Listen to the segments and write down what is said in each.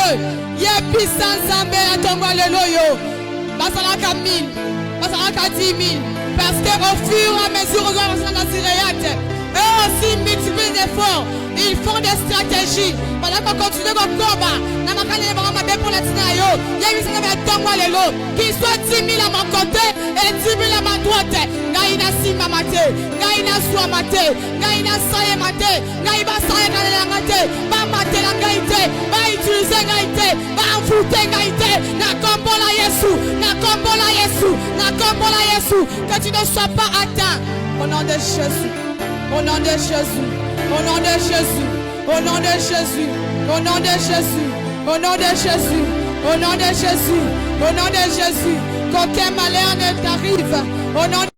Dieu. Yebisa Nzambe atongo alléluia. Basalaka 1000, basalaka 10 000. Parce qu'au fur et à mesure, aux hommes de Naziréate, eux aussi multiplient les efforts. Ils font des stratégies. Pendant qu'on continue comme combat, pour la Tinayo, il y a une qu'il soit 10 000 à mon côté et 10 000 à ma droite. Gaïna Simba Mate, Gaïna Soa Mate, Gaïna Saye Mate, Gaïba Saye Gaïna Mate, Ba Mate la Gaïté, Ba utiliser Gaïté, Ba envoûter Gaïté, Na Kombola Yesu, Na Kombola Yesu, Na Kombola Yesu. Que tu ne sois pas atteint au nom de Jésus. Au nom de Jésus, au nom de Jésus, au nom de Jésus, au nom de Jésus, au nom de Jésus, au nom de Jésus, au nom de Jésus, qu'aucun malheur ne t'arrive, au nom de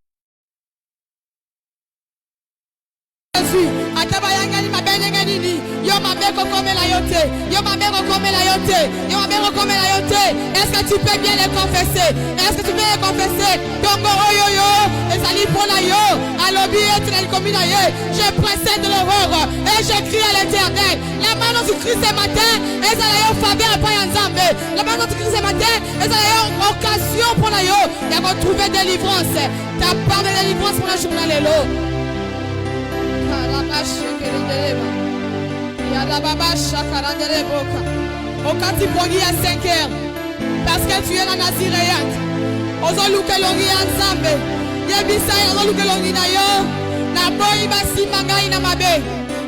Jésus. Atabayangani mabenengani, yo mabeko comme la yote, yo mabeko comme la yote, yo mabeko comme la yote. Est-ce que tu peux bien les confesser? Est-ce que tu peux les confesser? Donc oyo yo, et ça pour la yo, alobi et le commun je précède de l'aurore et je crie à l'Éternel. La main du Christ ce matin, et ça la yo faveur à Payanzambe. La main du Christ ce matin, et ça la yo occasion pour la yo, de retrouver délivrance. Ta part de délivrance pour la journée l'élo. Au quand tu pognes à 5 heures, parce que tu es la Naziréate, aux loups que l'on y a ensemble, yebisa aux loups que l'on y a yo, na boy basi mangai na mabe,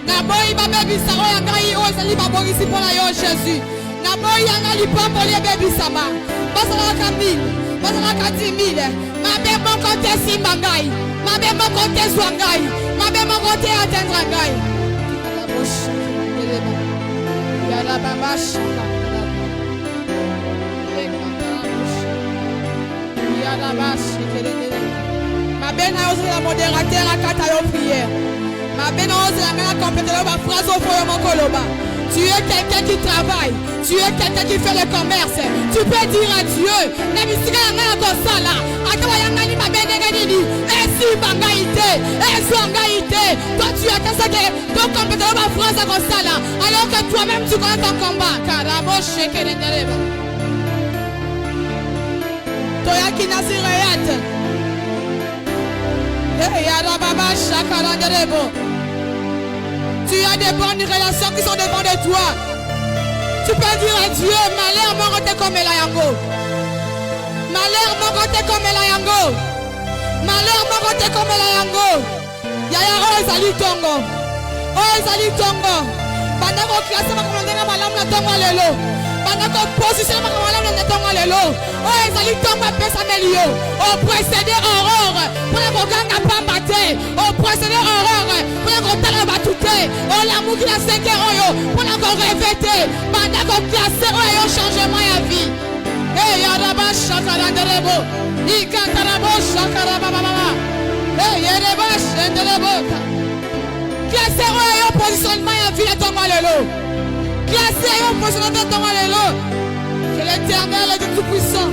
na boy baby saro ya ngai o sali babori si pour la yo Jésus, na boy yanga li pompo li baby sama, basala ka 1000, basala ka 10 000, mabe mon côté si mangai, mabe mon côté zwangai, mabe mon côté atteindre ngai. La baba shaka la ma belle a osé la modérateur à kata prière. Ma belle a osé la compléter la phrase au foyer mon koloba. Tu es quelqu'un qui travaille, tu es quelqu'un qui fait le commerce. Tu peux dire à Dieu, la musique est la kosala. Atawayangani ma belle ngani esi bangaité, esi bangaité. Toi tu as qu'à que ton compléter la phrase à kosala. Alors que toi-même tu connais ton combat. Karabo shekere ndereba. Toya ki Naziréate. Hey yara baba shakara nderebo. Tu as des bonnes relations qui sont devant de toi. Tu peux dire à Dieu, malheur mon côté comme la yango. Malheur mon côté comme la yango. Malheur mon côté comme la yango. Yaya o ezali tongo. O ezali tongo. Banda ko classe ma komandanga malamu na tongo lelo. Banda ko position ma malamu na tongo lelo. O ezali tongo pesa melio. O précédé aurore. Pour la ganga pambate. O précédé aurore. Pour la gotala batute. O la muki na 5 euro. Pour la go répéter. Banda ko classe o changement ya vie. Hey yaraba shakara nderebo. Ikatarabo shakara baba. Hey yaraba shenderebo. Classe o positionnement ya vie de ton malelo. Classe o positionnement de ton malelo. Que l'Éternel est tout puissant.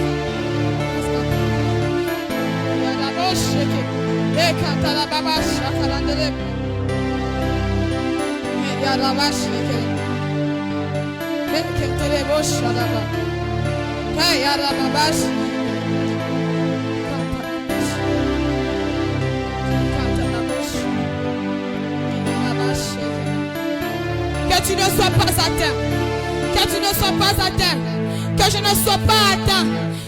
Yaraba sheke. Ekatara baba shakara nderebo. Yaraba sheke. Ekatara shakara. Hey, Yarababas. Que tu ne sois pas atteint. Que tu ne sois pas atteint. Que je ne sois pas atteint.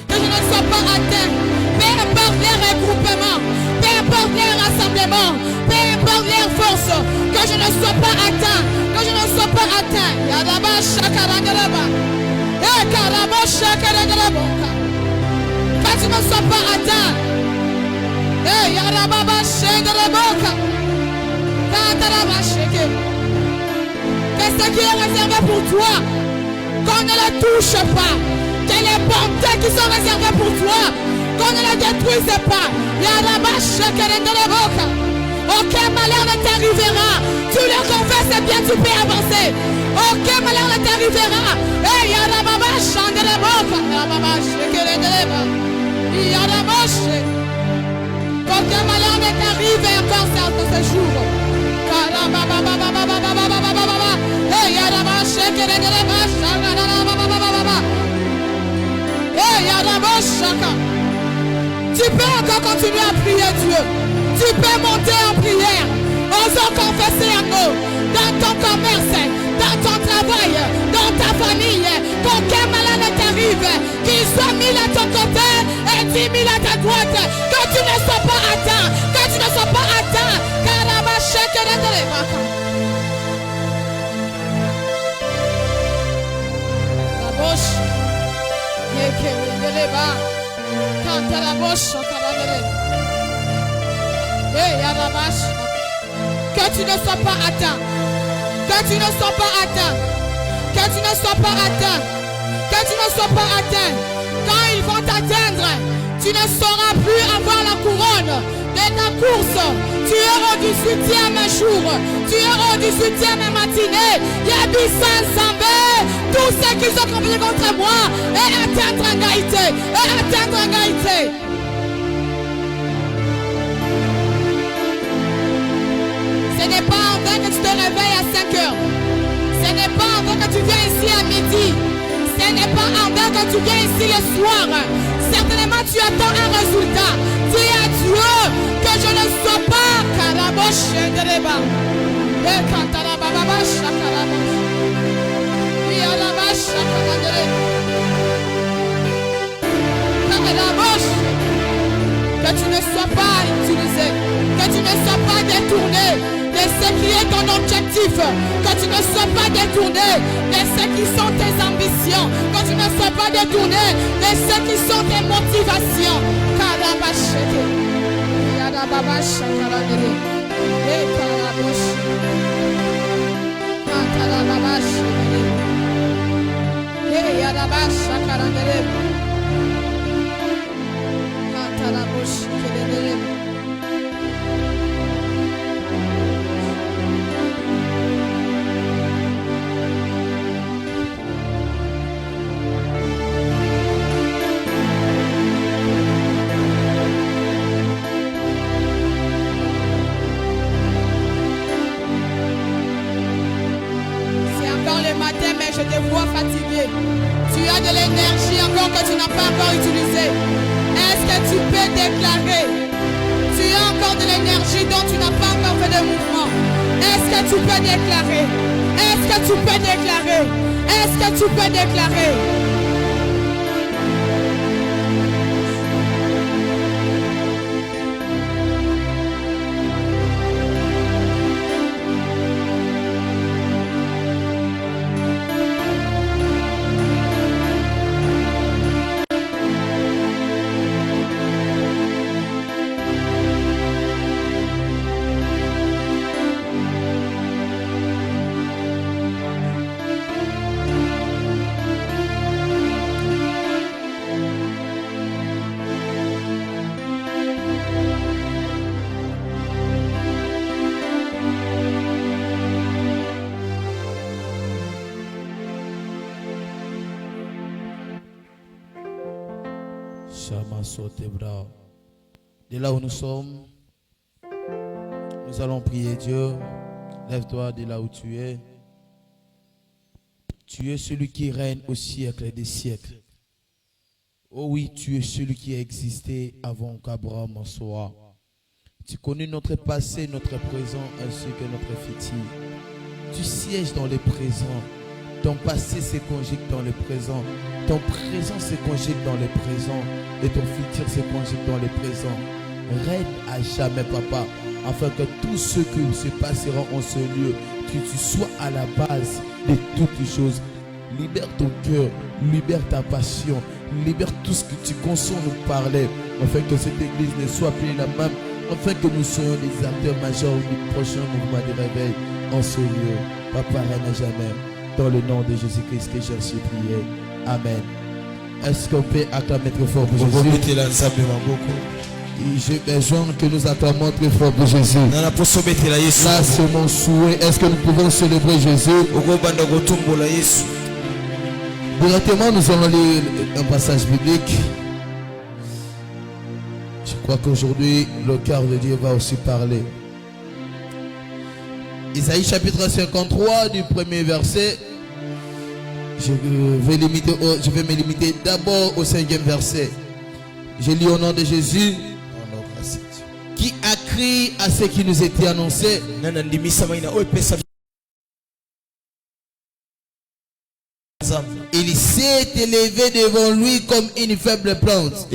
Que je ne sois pas atteint. Peu importe les regroupements. Peu importe les rassemblements. Peu importe les forces. Que je ne sois pas atteint. Que je ne sois pas atteint. Yarabas Shakarangaraba. Que tu ne sois pas atteint. Que ce qui est réservé pour toi, qu'on ne le touche pas. Que les bontés qui sont réservées pour toi, qu'on ne les détruise pas. Aucun malheur ne t'arrivera. Tu le confesses bien, tu peux avancer. Aucun malheur ne t'arrivera. Hey, Yarababa, chante la boca. Yarababa, shekere de leva. Yarababa, aucun malheur ne t'arrive encore ce jour. Yarababa, hey, Yarababa, shekere de leva. Tu peux encore continuer à prier Dieu. Tu peux monter en prière. Osons confesser un mot. Dans ton commerce, dans ton travail, dans ta famille, qu'aucun malade t'arrive, qu'il soit 1000 à ton côté et 10 000 à ta droite, que tu ne sois pas atteint, que tu ne sois pas atteint, car la machette est dans les bras. La bouche, les bas, quand à la bouche, que tu ne sois pas atteint. Que tu ne sois pas atteint. Que tu ne sois pas atteint. Que tu ne sois pas atteint. Quand ils vont t'atteindre, tu ne sauras plus avoir la couronne de ta course. Tu es au 18e jour. Tu es au 18e matinée. Yabissan Zambé. Tous ceux qui sont compris contre moi. Et atteindre en gaïté. Et atteindre en gaïté. Ce n'est pas en vain que tu te réveilles à 5 heures. Ce n'est pas en vain que tu viens ici à midi. Ce n'est pas en vain que tu viens ici le soir. Certainement tu attends un résultat. Dis à Dieu que je ne sois pas Karabosh de Reba. Et quand à la bababash, Karabosh. Et à la bash, Karabosh. Que tu ne sois pas utilisé. Que tu ne sois pas détourné. De ce qui est ton objectif, que tu ne sois pas détourné de ce qui sont tes ambitions, que tu ne sois pas détourné de ce qui sont tes motivations. Karabasheke, Yarababashakaragere, Ekarabosh, Katarababashakere, Yarabashakaragere, Kataraboshikere. Je te vois fatigué. Tu as de l'énergie encore que tu n'as pas encore utilisée. Est-ce que tu peux déclarer? Tu as encore de l'énergie dont tu n'as pas encore fait de mouvement. Est-ce que tu peux déclarer? Est-ce que tu peux déclarer? Est-ce que tu peux déclarer? De là où nous sommes, nous allons prier Dieu. Lève-toi de là où tu es. Tu es celui qui règne au siècle des siècles. Oh oui, tu es celui qui a existé avant qu'Abraham en soit. Tu connais notre passé, notre présent ainsi que notre futur. Tu sièges dans le présent. Ton passé se conjugue dans le présent. Ton présent se conjugue dans le présent. Et ton futur se conjugue dans le présent. Règne à jamais, papa, afin que tout ce qui se passera en ce lieu, que tu sois à la base de toutes les choses. Libère ton cœur, libère ta passion, libère tout ce que tu consens nous parler, afin que cette église ne soit plus la même, afin que nous soyons les acteurs majeurs du prochain mouvement de réveil en ce lieu. Papa, règne à jamais. Dans le nom de Jésus-Christ que j'ai reçu prié. Amen. Est-ce qu'on peut acclamer très fort pour Jésus? J'ai besoin que nous acclamons très fort pour Jésus. Là, c'est mon souhait. Est-ce que nous pouvons célébrer Jésus? Directement, nous allons lire un passage biblique. Je crois qu'aujourd'hui, le cœur de Dieu va aussi parler. Isaïe chapitre 53 du premier verset. Je vais me limiter d'abord au 5e verset. Je lis au nom de Jésus, qui a crié à ce qui nous était annoncé. Il s'est élevé devant lui comme une faible plante,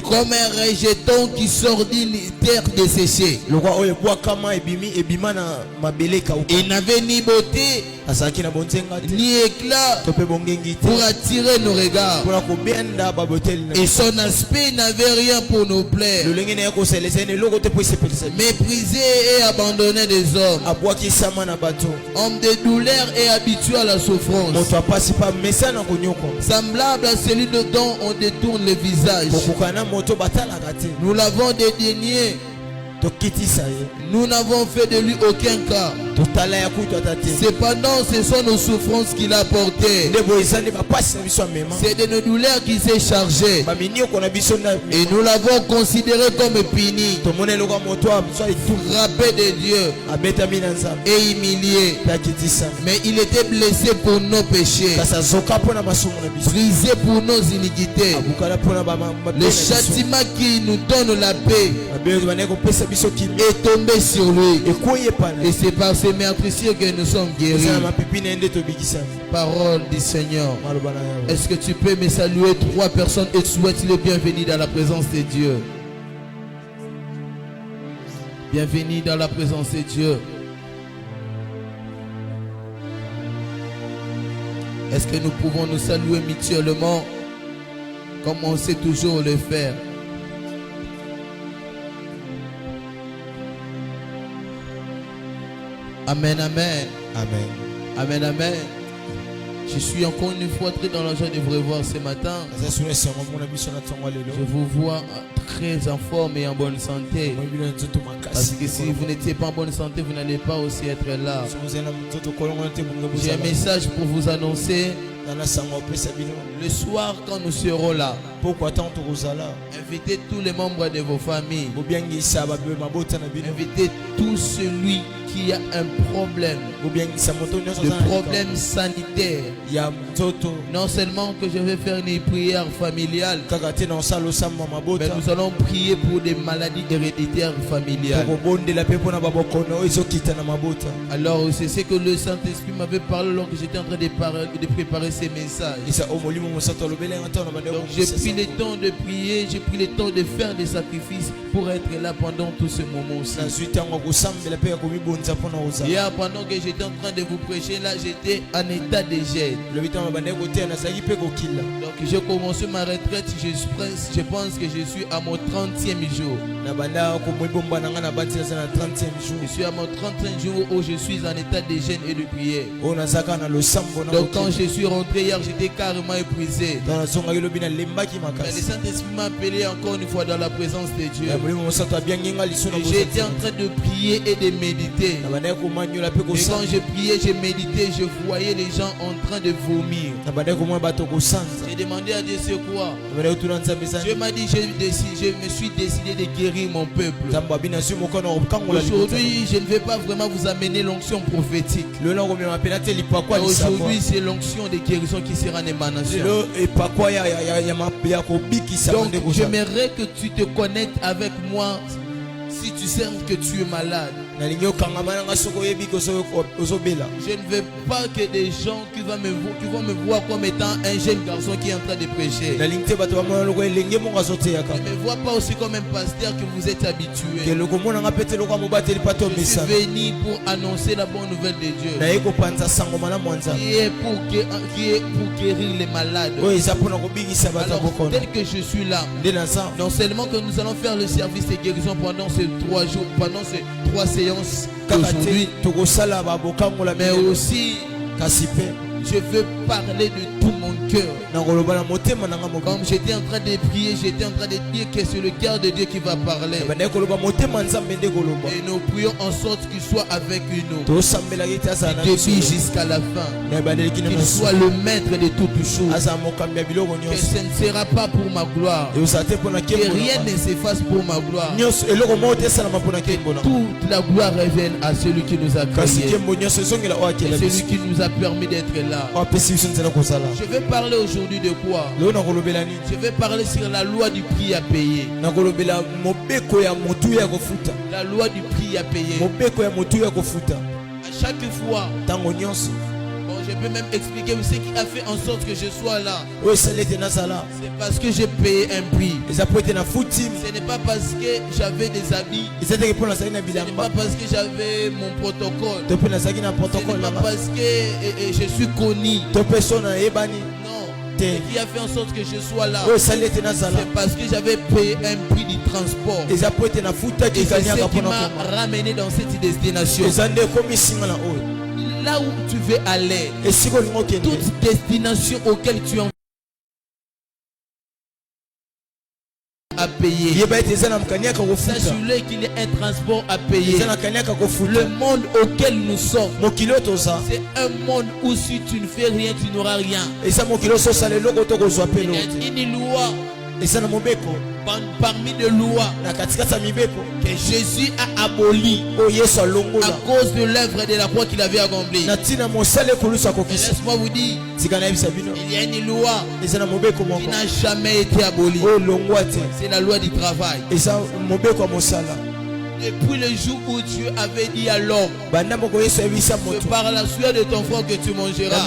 comme un rejeton qui sort d'une terre desséchée. Il n'avait ni beauté ni éclat pour attirer nos regards, et son aspect n'avait rien pour nous plaire. Méprisé et abandonné des hommes, homme de douleur et habitué à la souffrance, semblable à celui dont on détourne le visage. Nous l'avons dédaigné, nous n'avons fait de lui aucun cas. Cependant, ce sont nos souffrances qu'il a portées. C'est de nos douleurs qu'il s'est chargé, et nous l'avons considéré comme puni, frappé de Dieu et humilié. Mais il était blessé pour nos péchés, brisé pour nos iniquités. Le châtiment qui nous donne la paix est tombé sur lui, et c'est par ces meurtrissures que nous sommes guéris. Parole du Seigneur. Est-ce que tu peux me saluer 3 personnes et souhaiter le bienvenu dans la présence de Dieu? Bienvenue dans la présence de Dieu. Est-ce que nous pouvons nous saluer mutuellement comme on sait toujours le faire? Amen, amen. Amen. Amen, amen. Je suis encore une fois très dans la joie de vous revoir ce matin. Je vous vois très en forme et en bonne santé. Parce que si vous n'étiez pas en bonne santé, vous n'allez pas aussi être là. J'ai un message pour vous annoncer. Le soir, quand nous serons là, invitez tous les membres de vos familles. Invitez tout celui qui a un problème, de problème sanitaire. Non seulement que je vais faire une prière familiale, mais nous allons prier pour des maladies héréditaires familiales. Alors c'est ce que le Saint-Esprit m'avait parlé lorsque j'étais en train de préparer ces messages. Donc j'ai pris le temps de prier, j'ai pris le temps de faire des sacrifices pour être là pendant tout ce moment-ci. Hier, pendant que j'étais en train de vous prêcher, là j'étais en état de gêne. Donc j'ai commencé ma retraite, je pense que je suis à mon 30e jour. Je suis à mon 30e jour où je suis en état de gêne et de prière. Donc quand je suis rentré hier, j'étais carrément épuisé. Mais le Saint-Esprit m'a appelé encore une fois dans la présence de Dieu. J'étais en train de prier et de méditer. Et quand je priais, je méditais, je voyais les gens en train de vomir. J'ai demandé à Dieu c'est quoi. Dieu m'a dit je me suis décidé de guérir mon peuple. Aujourd'hui, je ne vais pas vraiment vous amener l'onction prophétique. Aujourd'hui, c'est l'onction de guérison qui sera en émanation. Donc, j'aimerais que tu te connectes avec moi si tu sens que tu es malade. Je ne veux pas que des gens qui vont me voir comme étant un jeune garçon qui est en train de prêcher. Ne me vois pas aussi comme un pasteur que vous êtes habitué. Je suis venu pour annoncer la bonne nouvelle de Dieu, qui est pour guérir les malades. Alors, tel que je suis là, non seulement que nous allons faire le service de guérison pendant ces 3 jours, pendant ces 3 séances aujourd'hui, mais aussi je veux parler de tout mon cœur. Comme j'étais en train de prier, j'étais en train de dire que c'est le cœur de Dieu qui va parler. Et nous prions en sorte qu'il soit avec nous du début jusqu'à la fin. Qu'il soit le maître de toutes choses. Que ce ne sera pas pour ma gloire, que rien ne s'efface pour ma gloire. Que toute la gloire revienne à celui qui nous a créés, celui qui nous a permis d'être là. cela. Je vais parler aujourd'hui de quoi? Je vais parler sur la loi du prix à payer. La loi du prix à payer. À chaque fois, bon, je peux même expliquer ce qui a fait en sorte que je sois là. C'est parce que j'ai payé un prix. Ce n'est pas parce que j'avais des habits. Ce n'est pas parce que j'avais mon protocole. Ce n'est pas parce que je suis connu. Non. Ce qui a fait en sorte que je sois là, c'est parce que j'avais payé un prix du transport. Et c'est ce qui m'a ramené dans cette destination. Là où tu veux aller, toute destination auquel tu en à payer. Sache-le qu'il y a un transport à payer. Le monde auquel nous sommes, c'est un monde où si tu ne fais rien, tu n'auras rien. Il y a une loi parmi les lois que Jésus a aboli à cause de l'œuvre de la croix qu'il avait accomplie. Laisse-moi vous dire, il y a une loi qui n'a jamais été abolie. C'est la loi du travail. Depuis le jour où Dieu avait dit à l'homme, c'est par la sueur de ton front que tu mangeras.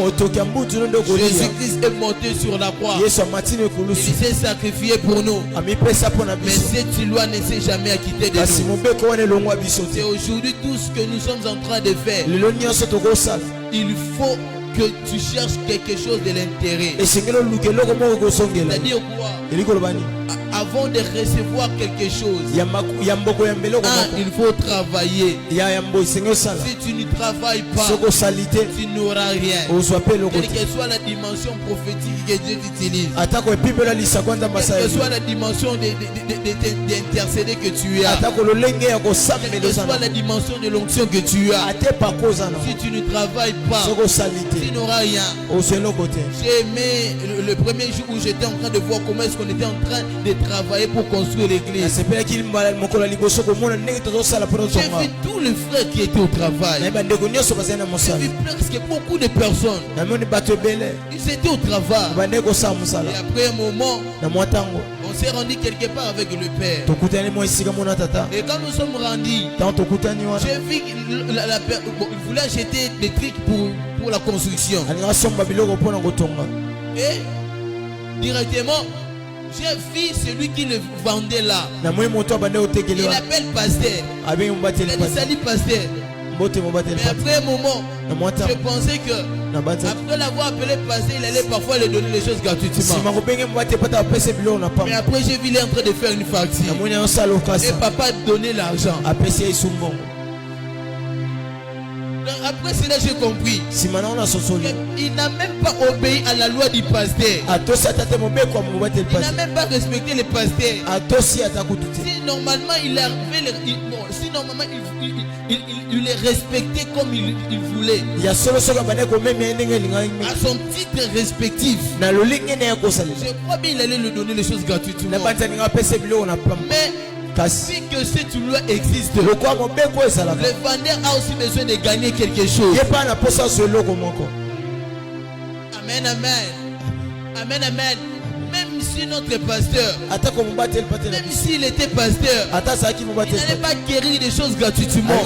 Jésus-Christ est monté sur la croix. Il s'est sacrifié pour nous. Mais cette loi ne s'est jamais acquittée de nous. C'est aujourd'hui tout ce que nous sommes en train de faire. Il faut que tu cherches quelque chose de l'intérêt. C'est-à-dire quoi? Avant de recevoir quelque chose, il faut travailler. Si tu ne travailles pas, tu n'auras rien. Quelle que soit la dimension prophétique que Dieu utilise, quelle que soit la dimension d'intercéder que tu as, quelle que soit la dimension de l'onction que tu as, si tu ne travailles pas, tu n'auras rien. J'ai aimé le premier jour où j'étais en train de voir comment est-ce qu'on était en train de travailler pour construire l'église. J'ai vu tous les frères qui étaient au travail. J'ai vu presque beaucoup de personnes. Ils étaient au travail. Et après un moment, on s'est rendu quelque part avec le Père. Et quand nous sommes rendus, j'ai vu qu'il voulait acheter des trucs pour la construction. Et directement, j'ai vu celui qui le vendait là. Il appelle pasteur. Il a dit salut pasteur. Mais après un moment, je pensais que après l'avoir appelé pasteur, il allait parfois lui donner les choses gratuitement. Mais après j'ai vu il est en train de faire une facture. Et papa a donné l'argent. Après cela, j'ai compris. Il n'a même pas obéi à la loi du pasteur. Il n'a même pas respecté les pasteurs. Si normalement il les respectait comme il voulait, à son titre respectif, je crois bien il allait lui donner les choses gratuitement. Mais vu que cette loi existe, le vendeur a aussi besoin de gagner quelque chose. Amen, amen. Amen, amen. Même si notre pasteur, même s'il était pasteur, il n'allait pas guérir des choses gratuitement.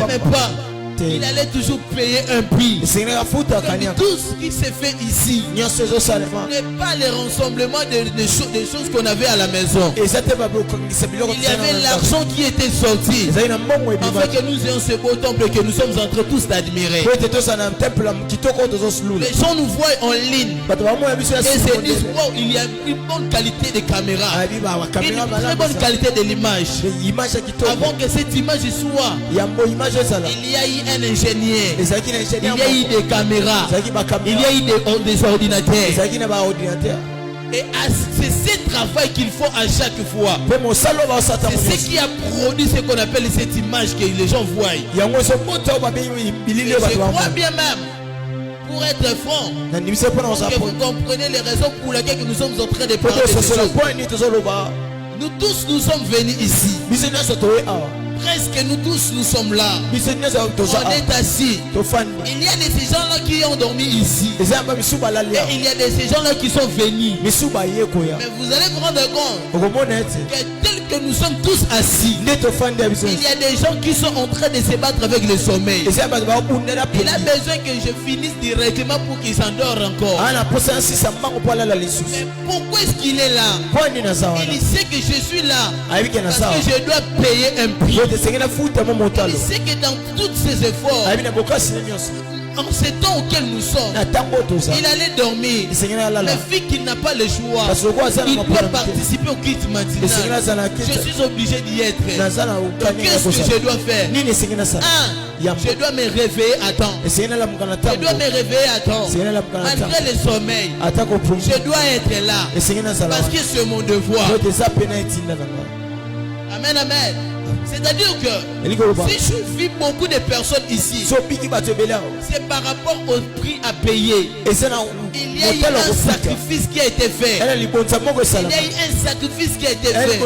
Même pas. Il allait toujours payer un prix. Tout ce qui s'est fait ici n'est pas le rassemblement des choses qu'on avait à la maison. Il y avait l'argent qui était sorti afin que nous ayons ce beau temple que nous sommes en train tous d'admirer. Les gens nous voient en ligne et se disent wow, il y a une bonne qualité de caméra, une très bonne qualité de l'image. Avant que cette image soit, il y a eu un ingénieur, il y a eu des caméras, il y a eu des ordinateurs. Et c'est ce travail qu'il faut à chaque fois. C'est ce qui a produit ce qu'on appelle cette image que les gens voient. Je crois bien même, pour être franc, que vous comprenez les raisons pour lesquelles nous sommes en train de parler de ces choses. Nous tous nous sommes venus ici Presque nous tous nous sommes là. On est assis. Il y a de ces gens-là qui ont dormi ici. Et il y a de ces gens-là qui sont venus. Mais vous allez vous rendre compte que tel que nous sommes tous assis, il y a des gens qui sont en train de se battre avec le sommeil. Il a besoin que je finisse directement pour qu'il s'endort encore. Mais pourquoi est-ce qu'il est là? Il sait que je suis là parce que je dois payer un prix. Il sait que dans tous ses efforts, en ce temps auquel nous sommes, il allait dormir. Mais vu qu'il n'a pas le choix, il peut participer au culte matinal. Je suis obligé d'y être. Donc qu'est-ce que je dois faire? Je dois me réveiller à temps. Je dois me réveiller à temps. Malgré le sommeil, je dois être là. Parce que c'est mon devoir. Amen, amen. C'est-à-dire que si je vis beaucoup de personnes ici, c'est par rapport au prix à payer. Il y a eu un sacrifice qui a été fait. Il y a eu un sacrifice qui a été fait.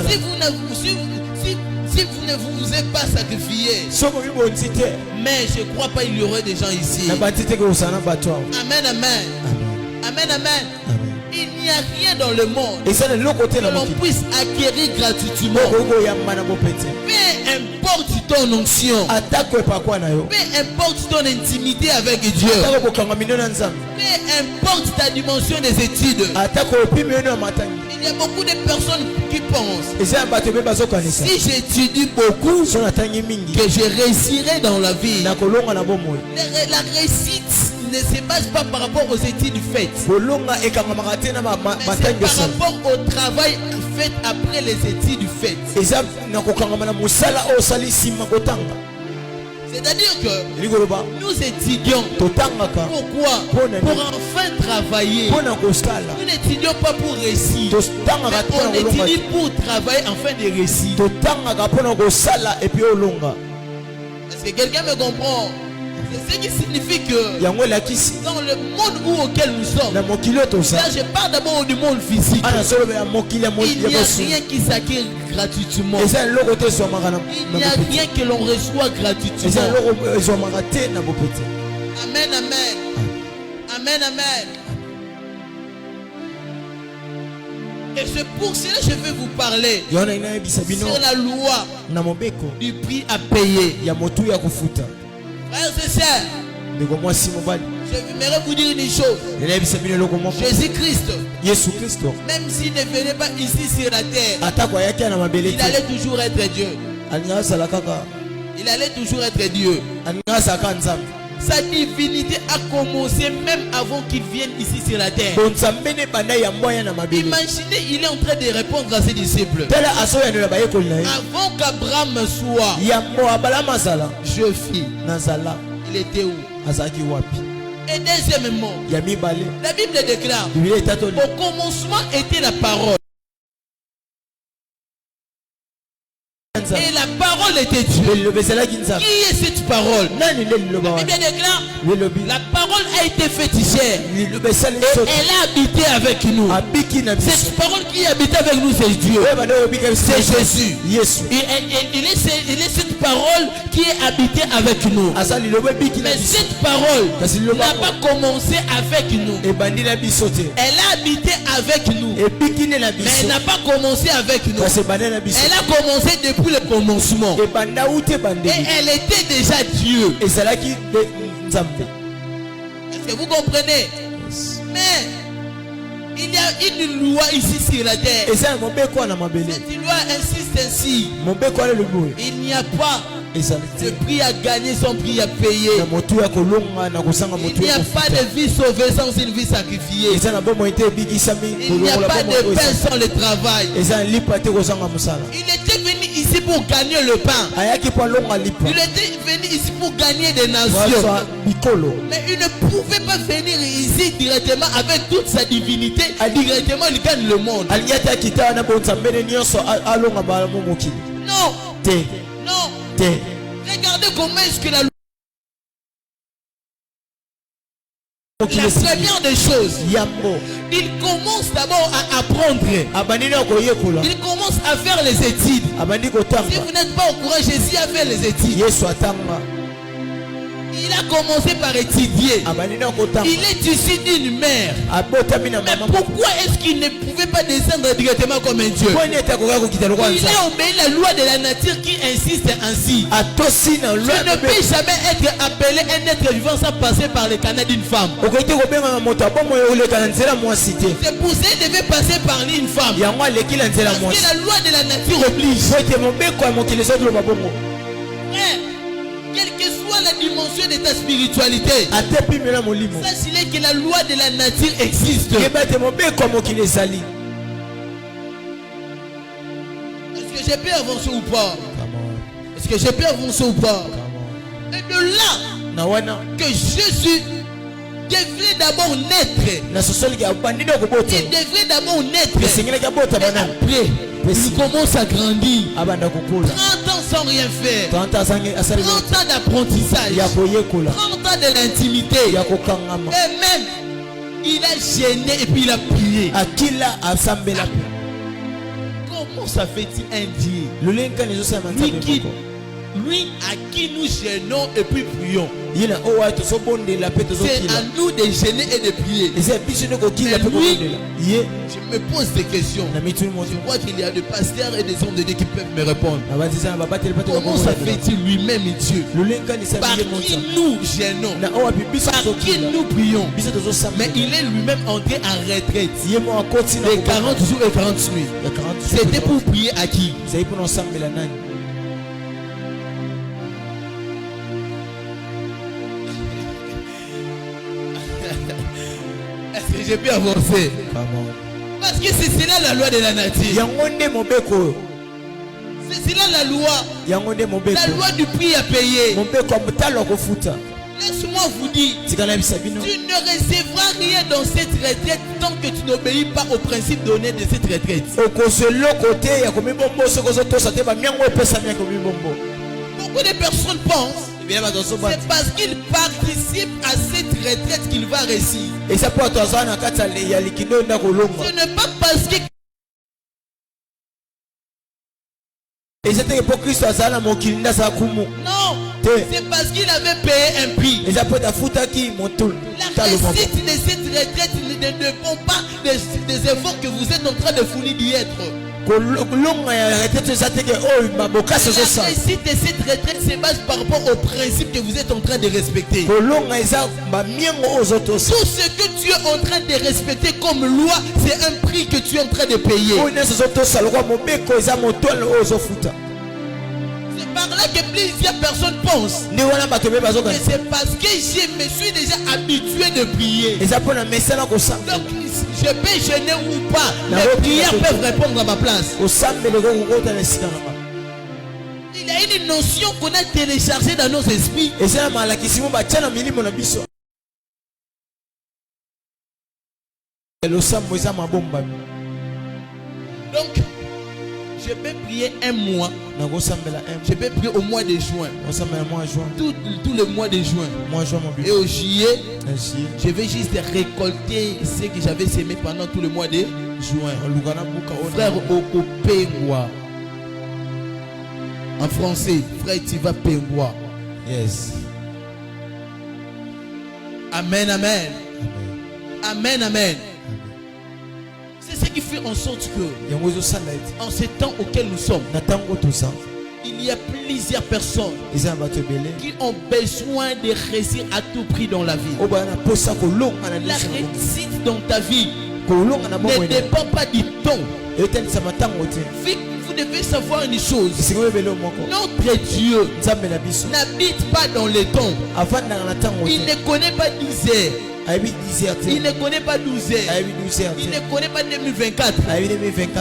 Si vous ne vous êtes pas sacrifié, mais je ne crois pas qu'il y aurait des gens ici. Amen, amen. Amen, amen. Il n'y a rien dans le monde que l'on puisse acquérir gratuitement. Peu importe ton onction, peu importe ton intimité avec Dieu, peu importe ta dimension des études. Il y a beaucoup de personnes qui pensent, si j'étudie beaucoup, que je réussirai dans la vie. La réussite ne se base pas par rapport aux études faites, mais c'est par rapport au travail fait après les études faites. C'est-à-dire que nous étudions. Pourquoi? Pour enfin travailler. Nous n'étudions pas pour réussir, mais on étudie pour travailler afin de réussir. Est-ce que quelqu'un me comprend? C'est ce qui signifie que dans le monde auquel nous sommes, là je parle d'abord du monde physique, il n'y a rien qui s'acquiert gratuitement. Il n'y a rien que l'on reçoit gratuitement. Amen, amen. Amen, amen. Et c'est pour cela que je vais vous parler sur la loi du prix à payer. Frères et sœurs, je voudrais vous dire une chose. Jésus-Christ, même s'il ne venait pas ici sur la terre, il allait toujours être Dieu. Il allait toujours être Dieu. Sa divinité a commencé même avant qu'il vienne ici sur la terre. Imaginez, il est en train de répondre à ses disciples. Avant qu'Abraham soit, je fis. Il était où? Et deuxièmement, la Bible déclare, au commencement était la parole. Et la parole était Dieu. Qui est cette parole? La Bible déclare, la parole a été faite chair et elle a habité avec nous. Cette parole qui habite avec nous, c'est Dieu. C'est Jésus. Il est cette parole qui est habitée avec nous. Mais cette parole n'a pas commencé avec nous. Elle a habité avec nous, mais elle n'a pas commencé avec nous. Elle a commencé depuis le commencement. Et elle était déjà Dieu. Est-ce que vous comprenez? Mais il y a une loi ici sur la terre. Cette loi insiste ainsi. Il n'y a pas de prix à gagner sans prix à payer. Il n'y a pas de vie sauvée sans une vie sacrifiée. Il n'y a pas de pain sans le travail. Il était venu ici pour gagner le pain. Il était venu ici pour gagner des nations. Mais il ne pouvait pas venir ici directement avec toute sa divinité. Directement il gagne le monde. Non. Non. Regardez comment est-ce que la La première des choses, il commence d'abord à apprendre. Il commence à faire les études. Si vous n'êtes pas au courant, Jésus a fait les études. Il a commencé par étudier. Il est issu d'une mère. Mais pourquoi est-ce qu'il ne pouvait pas descendre directement comme un Dieu? Il a obéi la loi de la nature qui insiste ainsi. Tu ne peux jamais être appelé un être vivant sans passer par le canal d'une femme. C'est pour ça qu'il devait passer par une femme. Parce que la loi de la nature oblige. Quelle que soit la dimension de ta spiritualité, sache que la loi de la nature existe. Est-ce que j'ai pu avancer ou pas? Est-ce que j'ai pu avancer ou pas? Et de là que Jésus devrait d'abord naître. Il devrait d'abord naître. Après, il commence à grandir. 30 ans sans rien faire. 30 ans d'apprentissage. 30 ans de l'intimité. Et même, il a gêné et puis il a prié. Comment ça fait-il un Dieu? Lui à qui nous gênons et puis prions. C'est à nous de gêner et de prier. Mais lui, je me pose des questions. Je crois qu'il y a des pasteurs et des hommes de Dieu qui peuvent me répondre. Comment ça fait-il lui-même Dieu? Par qui nous gênons, par qui nous prions. Mais il est lui-même entré en retraite de 40 jours et 40 nuits. C'était pour prier à qui? Est-ce que j'ai pu avancer? Parce que c'est cela la loi de la nature. C'est cela la loi. La loi du prix à payer. Laisse-moi vous dire, tu ne recevras rien dans cette retraite tant que tu n'obéis pas au principe donné de cette retraite. Beaucoup de personnes pensent c'est parce qu'il participe à cette retraite qu'il va réussir. Ce n'est pas parce que non, c'est parce qu'il avait payé un prix. La réussite de cette retraite ne dépend pas des efforts que vous êtes en train de fournir d'y être. La réussite de cette retraite se base par rapport au principe que vous êtes en train de respecter. Tout ce que tu es en train de respecter comme loi, c'est un prix que tu es en train de payer. C'est par là que plusieurs personnes pensent que c'est parce que je me suis déjà habitué de prier. Donc je peux gêner ou pas, les prières peuvent répondre à ma place. Il y a une notion qu'on a téléchargée dans nos esprits. Donc je peux prier un mois. Je peux prier au mois de juin. Tout le mois de juin. Et au juillet, je vais juste récolter ce que j'avais semé pendant tout le mois de juin. Frère Pengwa. En français, frère Tiva Pengwa. Yes. Amen, amen. Amen, amen. C'est ce qui fait en sorte que, en ces temps auxquels nous sommes, il y a plusieurs personnes qui ont besoin de réussir à tout prix dans la vie. La réussite dans ta vie ne dépend pas du temps. Vous devez savoir une chose. Notre Dieu n'habite pas dans les temps. Il ne connaît pas 10 heures. Il ne connaît pas 12 heures. Il ne connaît pas 2024.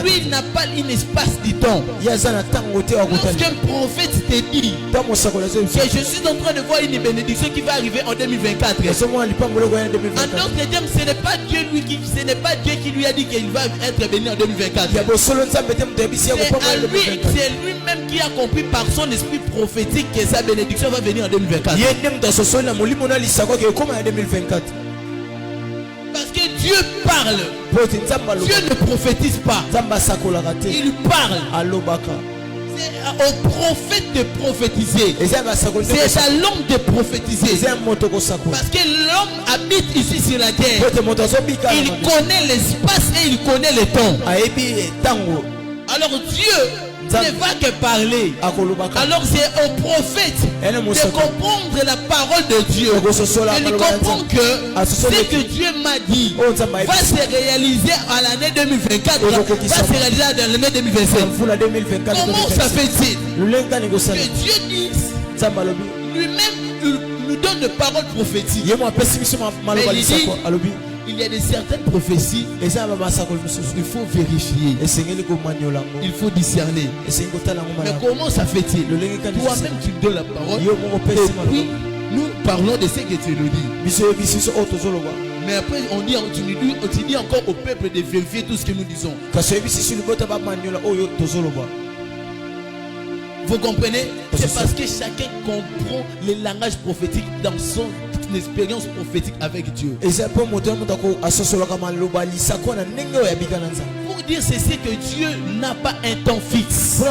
Lui, il n'a pas un espace du temps. Lorsqu'un prophète te dit que je suis en train de voir une bénédiction qui va arriver en 2024. En d'autres termes, ce n'est pas Dieu qui lui a dit qu'il va être béni en 2024. C'est lui-même qui a compris par son esprit prophétique que sa bénédiction va venir en 2024. Dieu parle. Dieu ne prophétise pas. Il parle. C'est au prophète de prophétiser. C'est à l'homme de prophétiser. Parce que l'homme habite ici sur la terre. Il connaît l'espace et il connaît le temps. Alors Dieu ne va que parler. Alors c'est au prophète de comprendre la parole de Dieu. Et il comprend que ce que Dieu m'a dit va se réaliser à l'année 2024, va se réaliser dans l'année 2025. Comment ça fait-il que Dieu dise lui-même nous donne de paroles prophétiques? Mais il dit, il y a de certaines prophéties, il faut vérifier, il faut discerner. Mais comment ça fait-il? Toi-même tu donnes la parole et puis nous parlons de ce que tu nous dis. Mais après tu dis encore au peuple de vérifier tout ce que nous disons. Vous comprenez? C'est parce que chacun comprend le langage prophétique dans son expérience prophétique avec Dieu. Pour dire ceci, que Dieu n'a pas un temps fixe.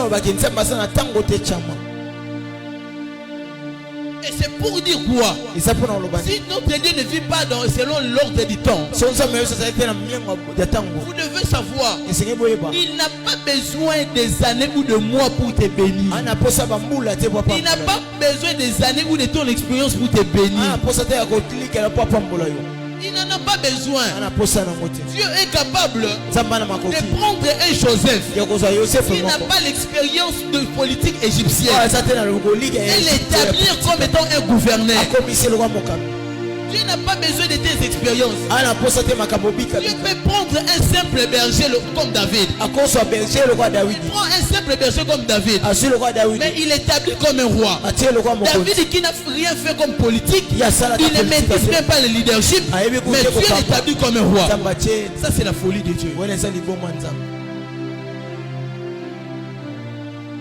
Et c'est pour dire quoi? Si notre Dieu ne vit pas selon l'ordre du temps, vous devez savoir, il n'a pas besoin des années ou de mois pour te bénir. Il n'a pas besoin des années ou de ton expérience pour te bénir. Il n'en a pas besoin. Dieu est capable de prendre un Joseph qui n'a pas l'expérience de politique égyptienne et l'établir comme étant un gouverneur. Dieu n'a pas besoin de tes expériences. Dieu peut prendre un simple berger comme David. Il prend un simple berger comme David. Mais il l'établit comme un roi. David qui n'a rien fait comme politique, il ne maîtrise même pas le leadership, mais Dieu l'établit comme un roi. Ça c'est la folie de Dieu.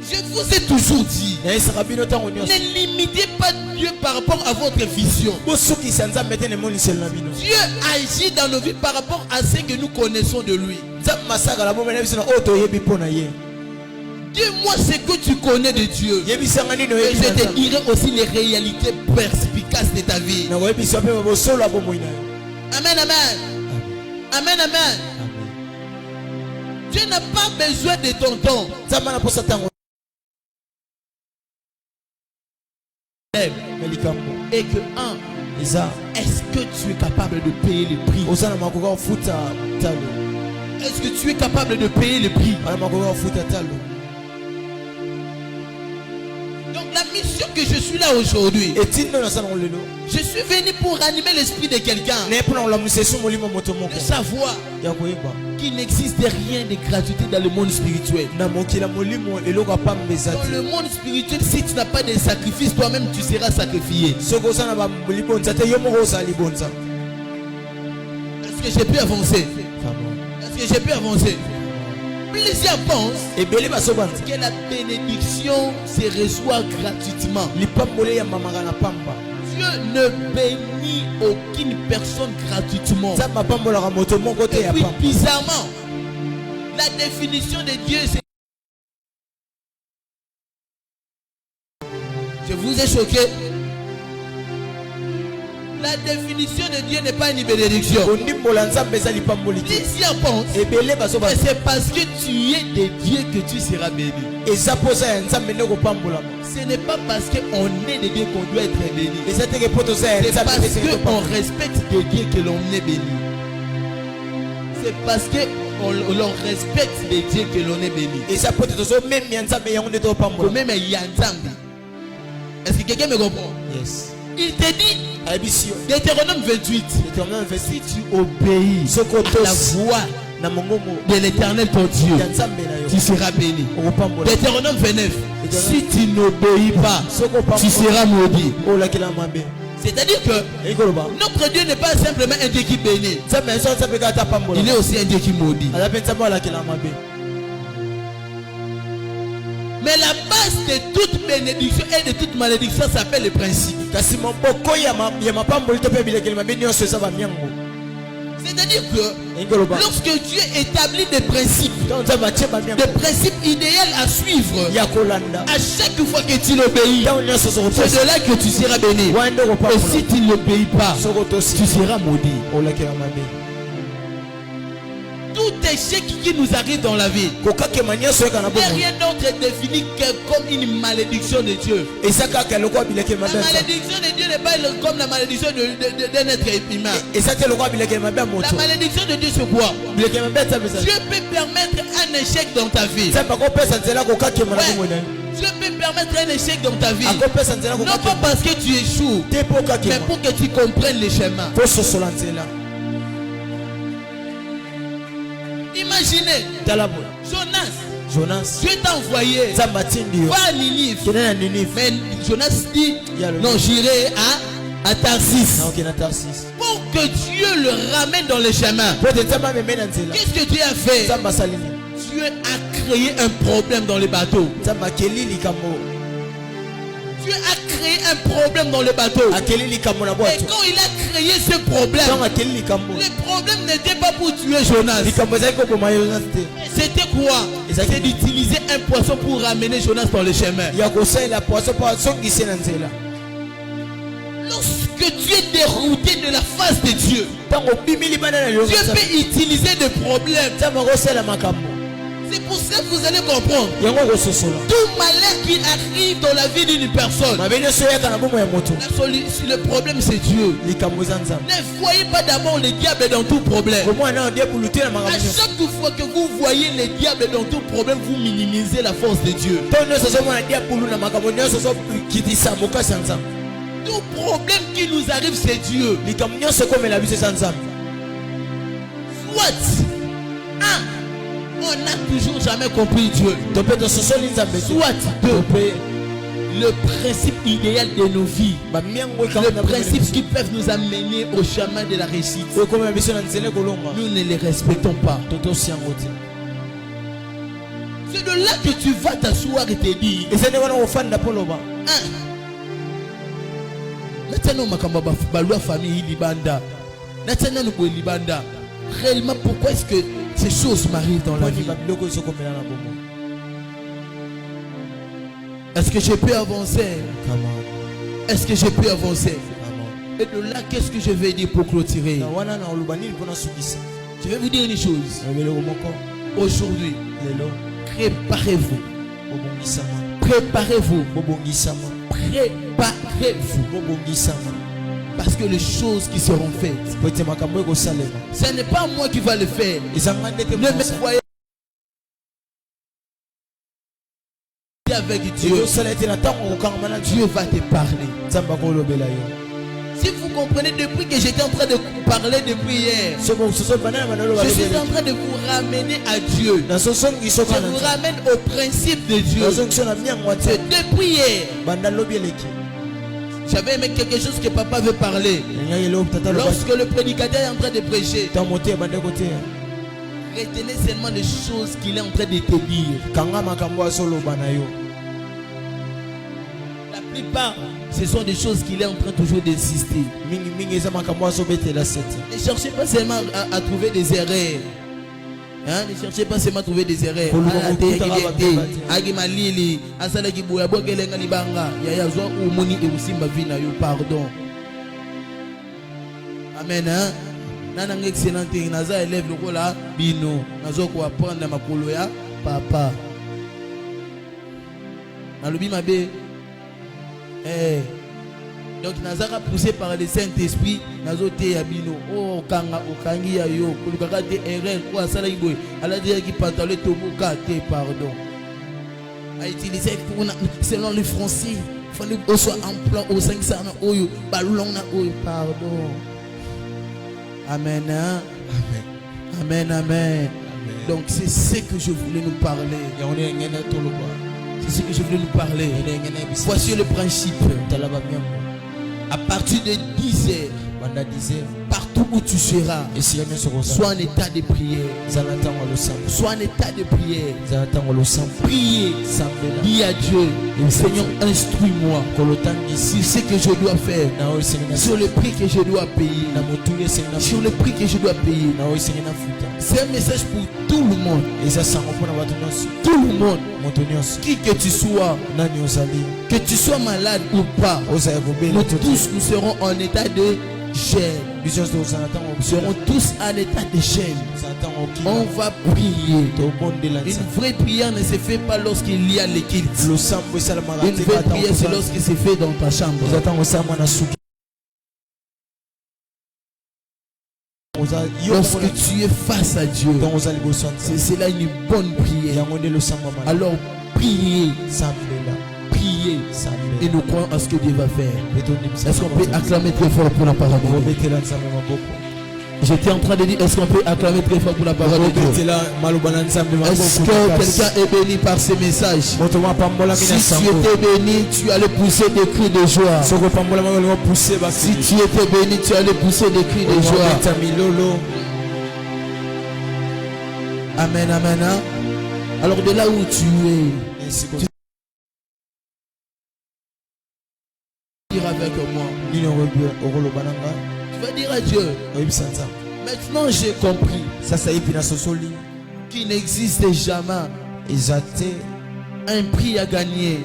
Je vous ai toujours dit, ne limitez pas Dieu par rapport à votre vision. Dieu agit dans nos vies par rapport à ce que nous connaissons de lui. Dis-moi ce que tu connais de Dieu, et je te dirai aussi les réalités perspicaces de ta vie. Amen, amen. Amen, amen. Dieu n'a pas besoin de ton temps. Et que est-ce que tu es capable de payer le prix? Est-ce que tu es capable de payer le prix? Donc la mission que je suis là aujourd'hui, je suis venu pour animer l'esprit de quelqu'un, de savoir qu'il n'existe rien de gratuité dans le monde spirituel. Dans le monde spirituel, si tu n'as pas de sacrifice, toi-même tu seras sacrifié. Est-ce que j'ai pu avancer? Est-ce que j'ai pu avancer? Plusieurs pensent que la bénédiction se reçoit gratuitement. Dieu ne bénit aucune personne gratuitement. Et puis bizarrement, la définition de Dieu, c'est... Je vous ai choqué. La définition de Dieu n'est pas une bénédiction. Plusieurs pensent que c'est parce que tu es de Dieu que tu seras béni. Ce n'est pas parce qu'on est de Dieu qu'on doit être béni. C'est parce qu'on respecte de Dieu que l'on est béni. C'est parce qu'on respecte de Dieu que l'on est béni. Est-ce que quelqu'un me comprend? Yes. Il te dit, Deutéronome 28, si tu obéis à la voix de l'Éternel ton Dieu, tu seras béni. Deutéronome 29, si tu n'obéis pas, tu seras maudit. C'est-à-dire que notre Dieu n'est pas simplement un Dieu qui bénit, il est aussi un Dieu qui maudit. Mais la base de toute bénédiction et de toute malédiction s'appelle le principe. C'est-à-dire que lorsque Dieu établit des principes idéaux à suivre, à chaque fois que tu l'obéis, c'est de là que tu seras béni. Et si tu ne l'obéis pas, tu seras maudit. Tout échec qui nous arrive dans la vie n'est rien d'autre défini que comme une malédiction de Dieu. La malédiction de Dieu n'est pas comme la malédiction d'un être humain. La malédiction de Dieu c'est quoi? Dieu peut permettre un échec dans ta vie. Dieu peut permettre un échec dans ta vie. Non pas parce que tu échoues, mais pour que tu comprennes les chemins. Imaginez Jonas, Dieu t'a envoyé va à Ninive. Mais Jonas dit non, j'irai à Tarsis. Pour que Dieu le ramène dans le chemin. Qu'est-ce que Dieu a fait? Dieu a créé un problème dans les bateaux. Dieu a créé un problème dans le bateau. Et quand il a créé ce problème, le problème n'était pas pour tuer Jonas. C'était quoi? C'était d'utiliser un poisson pour ramener Jonas dans le chemin. Lorsque tu es dérouté de la face de Dieu, Dieu peut utiliser des problèmes. C'est pour ça que vous allez comprendre. Tout malheur qui arrive dans la vie d'une personne, le problème c'est Dieu. Ne voyez pas d'abord le diable dans tout problème. À chaque fois que vous voyez le diable dans tout problème, vous minimisez la force de Dieu. Tout problème qui nous arrive c'est Dieu. Soit on n'a toujours jamais compris Dieu. Soit le principe idéal de nos vies, le principe qui peuvent nous amener au chemin de la réussite, nous ne les respectons pas. C'est de là que tu vas t'asseoir et te dire réellement pourquoi est-ce que ces choses m'arrivent dans la vie? Est-ce que je peux avancer? Est-ce que je peux avancer? Et de là, qu'est-ce que je vais dire pour clôturer? Je vais vous dire une chose. Aujourd'hui, préparez-vous. Préparez-vous. Préparez-vous. Parce que les choses qui seront faites, ce n'est pas moi qui va le faire. Ne me voyez avec Dieu. Dieu va te parler. Si vous comprenez, depuis que j'étais en train de parler depuis hier, je suis en train de vous ramener à Dieu. Je vous ramène au principe de Dieu. Depuis hier, j'avais aimé quelque chose que papa veut parler. Lorsque le prédicateur est en train de prêcher, retenez seulement les choses qu'il est en train de te dire. La plupart, ce sont des choses qu'il est en train toujours d'insister. Ne cherchez pas seulement à trouver des erreurs. Ne cherchez pas seulement à trouver des erreurs. Pardon. Amen. Nana excellent thing. Naza élève le là bino. Nazo ko apprendre ma kolo ya papa. Nalubi mabe. Donc Nazara poussé par le Saint-Esprit, Nazoté Yabino, oh Kanga, Okangi Yayo, Kulukaka te erreur, quoi ça là il a dit qu'il pantalon Tobuka te pardon. A utilisé pour selon les Français, il fallait qu'on soit en plan au 500 oyo, ballon na oyo pardon. Amen. Amen. Amen. Donc c'est ce que je voulais nous parler. C'est ce que je voulais nous parler. Voici le principe. À partir de 10 heures, partout partout où tu seras, sois en état de prière. Sois en état de prière. Priez. Dis à Dieu, Seigneur, instruis-moi sur ce que je dois faire, sur le prix que je dois payer, sur le prix que je dois payer. C'est un message pour tout le monde. Tout le monde. Qui que tu sois, que tu sois malade ou pas, nous tous nous serons en état de gêne. Nous serons tous en état de gêne. On va prier. Une vraie prière ne se fait pas lorsqu'il y a les kids. Une vraie prière, c'est lorsqu'il se fait dans ta chambre. Lorsque tu es face à Dieu, c'est là une bonne prière. Alors priez, priez, et nous croyons à ce que Dieu va faire. Est-ce qu'on peut acclamer très fort pour la parole de Dieu? J'étais en train de dire, est-ce qu'on peut acclamer très fort pour la parole de Dieu? Est-ce que quelqu'un est béni par ces messages? Si tu étais béni, tu allais pousser des cris de joie. Si tu étais béni, tu allais pousser des cris de joie. Amen, amen. Hein? Alors de là où tu es, tu vas dire avec moi. Tu vas dire à Dieu, maintenant j'ai compris qu'il n'existe jamais un prix à gagner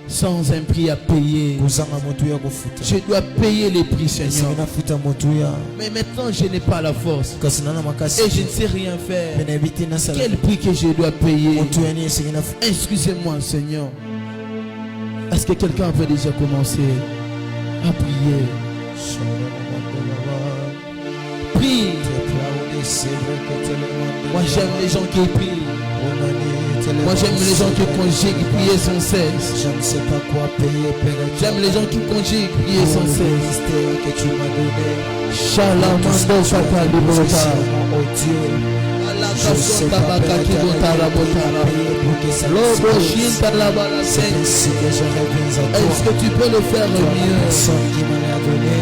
sans un prix à payer. Je dois payer les prix, Seigneur. Mais maintenant je n'ai pas la force et je ne sais rien faire. Quel prix que je dois payer? Excusez-moi, Seigneur. Est-ce que quelqu'un peut déjà commencer à prier? Prie. Moi j'aime les gens qui prient. Moi j'aime les gens qui conjuguent prier sans cesse. Je ne sais pas quoi payer, Père. J'aime les gens qui conjuguent prier sans cesse. Que tu m'as donné. Shalamando Sakadibota. Oh Dieu. Je sais pas payer pour que ça c'est ainsi que j'aurais besoin de toi. Est-ce que tu peux le faire mieux? Personne qui m'en a donné.